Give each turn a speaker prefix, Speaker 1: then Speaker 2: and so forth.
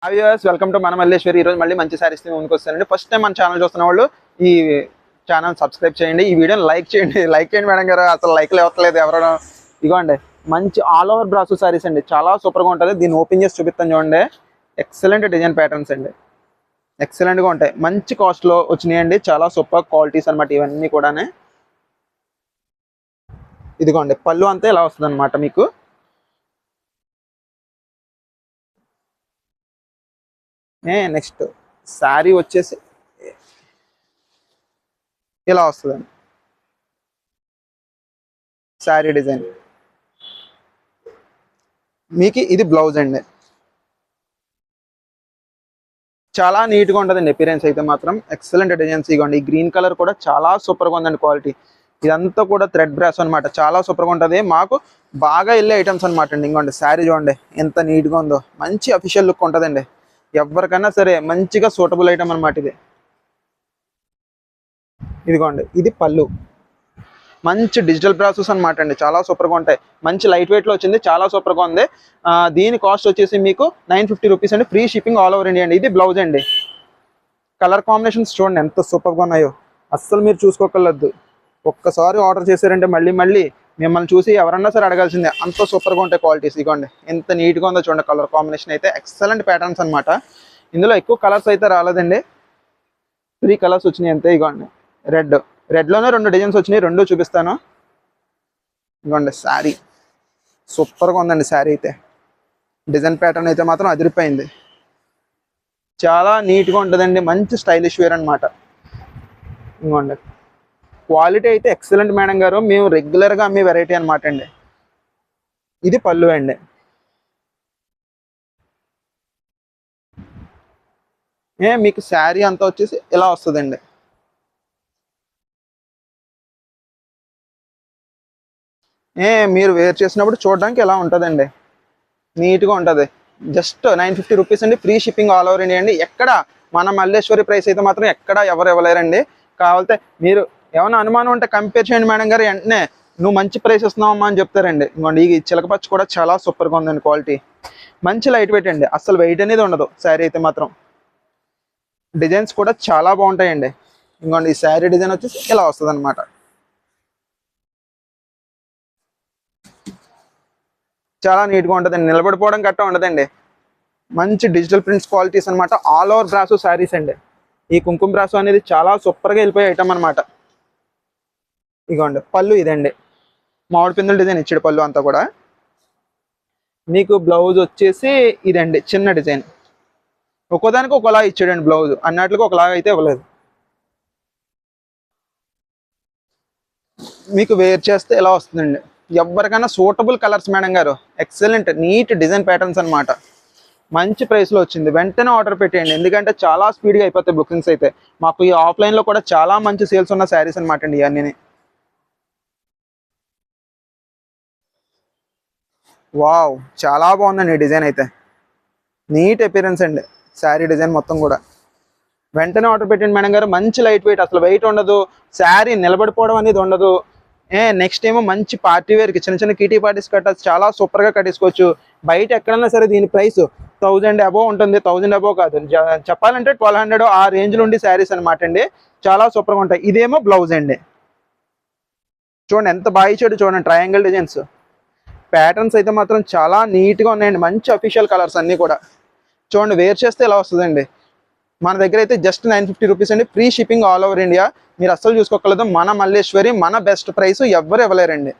Speaker 1: Viewers welcome to మన మల్లేశ్వరి. ఈరోజు మళ్ళీ మంచి సారీస్ ముందుకు వస్తానండి. ఫస్ట్ టైం మన ఛానల్ చూస్తున్న వాళ్ళు ఈ ఛానల్ సబ్స్క్రైబ్ చేయండి, ఈ వీడియోని లైక్ చేయండి. మేడం గారు, అసలు లైక్లు ఇవ్వట్లేదు ఎవరైనా. ఇదిగోండి మంచి ఆల్ ఓవర్ బ్రాసో సారీస్ అండి, చాలా సూపర్గా ఉంటుంది. దీన్ని ఓపెన్ చేసి చూపిస్తాను చూడండి. ఎక్సలెంట్ డిజైన్ ప్యాటర్న్స్ అండి, ఎక్సలెంట్గా ఉంటాయి. మంచి కాస్ట్లో వచ్చినాయండి, చాలా సూపర్ క్వాలిటీస్ అనమాట ఇవన్నీ కూడా. ఇదిగోండి పళ్ళు అంతా ఇలా వస్తుంది అనమాట మీకు. నెక్స్ట్ శారీ వచ్చేసి ఇలా వస్తుందండి శారీ డిజైన్. మీకు ఇది బ్లౌజ్ అండి, చాలా నీట్గా ఉంటుందండి. అపిరెన్స్ అయితే మాత్రం ఎక్సలెంట్ డిజైన్స్. ఇవ్వండి ఈ గ్రీన్ కలర్ కూడా చాలా సూపర్గా ఉందండి క్వాలిటీ. ఇదంతా కూడా థ్రెడ్ బ్రాస్ అనమాట, చాలా సూపర్గా ఉంటుంది. మాకు బాగా వెళ్ళే ఐటమ్స్ అనమాట అండి. ఇంకోండి శారీ చూడండి ఎంత నీట్గా ఉందో, మంచి అఫీషియల్ లుక్ ఉంటుందండి. ఎవరికైనా సరే మంచిగా సూటబుల్ ఐటమ్ అనమాట ఇది. ఇదిగోండి ఇది పళ్ళు, మంచి డిజిటల్ బ్రాసెస్ అనమాట అండి, చాలా సూపర్గా ఉంటాయి. మంచి లైట్ వెయిట్లో వచ్చింది, చాలా సూపర్గా ఉంది. దీని కాస్ట్ వచ్చేసి మీకు 950 రూపీస్ అండి, free shipping all over India అండి. ఇది బ్లౌజ్ అండి. కలర్ కాంబినేషన్స్ చూడండి ఎంత సూపర్గా ఉన్నాయో, అస్సలు మీరు చూసుకోగలదు. ఒక్కసారి ఆర్డర్ చేశారంటే మళ్ళీ మళ్ళీ మిమ్మల్ని చూసి ఎవరన్నా సరే అడగాల్సిందే, అంత సూపర్గా ఉంటాయి క్వాలిటీస్. ఇదిగోండి ఎంత నీట్గా ఉందో చూడండి. కలర్ కాంబినేషన్ అయితే ఎక్సలెంట్ ప్యాటర్న్స్ అనమాట. ఇందులో ఎక్కువ కలర్స్ అయితే రాలేదండి, 3 కలర్స్ వచ్చినాయి అంతే. ఇదిగోండి రెడ్లోనే 2 డిజైన్స్ వచ్చినాయి, 2 చూపిస్తాను. ఇదిగోండి శారీ సూపర్గా ఉందండి. శారీ అయితే డిజైన్ ప్యాటర్న్ అయితే మాత్రం అదిరిపోయింది, చాలా నీట్గా ఉంటుందండి. మంచి స్టైలిష్ వేర్ అనమాట. ఇదిగోండి క్వాలిటీ అయితే ఎక్సలెంట్ మేడం గారు, మేము రెగ్యులర్గా అమ్మే వెరైటీ అనమాట అండి. ఇది పళ్ళు అండి. మీకు శారీ అంతా వచ్చేసి ఇలా వస్తుందండి. మీరు వేర్ చేసినప్పుడు చూడడానికి ఎలా ఉంటుందండి, నీట్గా ఉంటుంది. జస్ట్ 950 రూపీస్ అండి, free shipping all over India అండి. ఎక్కడ మన మల్లేశ్వరి ప్రైస్ అయితే మాత్రం ఎక్కడ ఎవరు ఇవ్వలేరండి. కావాలంటే మీరు ఏమైనా అనుమానం ఉంటే కంపేర్ చేయండి మేడం గారు, వెంటనే నువ్వు మంచి ప్రైస్ ఇస్తున్నావమ్మా అని చెప్తారండి. ఇంకోండి ఈ చిలకపచ్చి కూడా చాలా సూపర్గా ఉందండి క్వాలిటీ, మంచి లైట్ వెయిట్ అండి, అసలు వెయిట్ అనేది ఉండదు శారీ అయితే మాత్రం. డిజైన్స్ కూడా చాలా బాగుంటాయండి. ఇంకోండి ఈ శారీ డిజైన్ వచ్చేసి ఇలా వస్తుంది అనమాట. చాలా నీట్గా ఉంటుందండి, నిలబడిపోవడం గట్టా ఉండదండి. మంచి డిజిటల్ ప్రింట్స్ క్వాలిటీస్ అనమాట. ఆల్ ఓవర్ బ్రాసో శారీస్ అండి. ఈ కుంకుమ బ్రాసో అనేది చాలా సూపర్గా వెళ్ళిపోయే ఐటమ్ అనమాట. ఇదిగోండి పళ్ళు ఇదండి, మామిడి పిందుల డిజైన్ ఇచ్చాడు పళ్ళు అంతా కూడా. మీకు బ్లౌజ్ వచ్చేసి ఇదండి చిన్న డిజైన్, ఒక్కోదానికి ఒకలా ఇచ్చాడండి బ్లౌజ్, అన్నట్లుగా ఒకలాగా అయితే ఇవ్వలేదు. మీకు వేర్ చేస్తే ఎలా వస్తుందండి, ఎవరికైనా సూటబుల్ కలర్స్ మేడం గారు. ఎక్సలెంట్ నీట్ డిజైన్ ప్యాటర్న్స్ అనమాట. మంచి ప్రైస్లో వచ్చింది, వెంటనే ఆర్డర్ పెట్టేయండి, ఎందుకంటే చాలా స్పీడ్గా అయిపోతాయి బుకింగ్స్ అయితే. మాకు ఈ ఆఫ్లైన్లో కూడా చాలా మంచి సేల్స్ ఉన్న శారీస్ అనమాట అండి ఇవన్నీ. వావ్ చాలా బాగుందండి ఈ డిజైన్ అయితే, నీట్ అపిరెన్స్ అండి శారీ డిజైన్ మొత్తం కూడా. వెంటనే ఆర్డర్ పెట్టండి మేడం గారు. మంచి లైట్ వెయిట్, అసలు వెయిట్ ఉండదు, శారీ నిలబడిపోవడం అనేది ఉండదు. నెక్స్ట్ ఏమో మంచి పార్టీ వేర్కి చిన్న చిన్న కిటీ పార్టీస్ కట్టచ్చు, చాలా సూపర్గా కట్టేసుకోవచ్చు. బయట ఎక్కడన్నా సరే దీని ప్రైస్ 1000 అబోవ్ ఉంటుంది, 1000 అబోవ్ కాదు, చెప్పాలంటే 1200 ఆ రేంజ్లో ఉండి శారీస్ అనమాట అండి, చాలా సూపర్గా ఉంటాయి. ఇదేమో బ్లౌజ్ అండి, చూడండి ఎంత బాగా ఇచ్చాడు చూడండి. ట్రయాంగిల్ డిజైన్స్ ప్యాటర్న్స్ అయితే మాత్రం చాలా నీట్గా ఉన్నాయండి, మంచి అఫీషియల్ కలర్స్ అన్నీ కూడా. చూడండి వేర్ చేస్తే ఎలా వస్తుందండి. మన దగ్గర అయితే జస్ట్ 950 రూపీస్ అండి, free shipping all over India. మీరు అస్సలు చూసుకోగలదు, మన మల్లేశ్వరి మన బెస్ట్ ప్రైస్ ఎవ్వరు ఇవ్వలేరండి.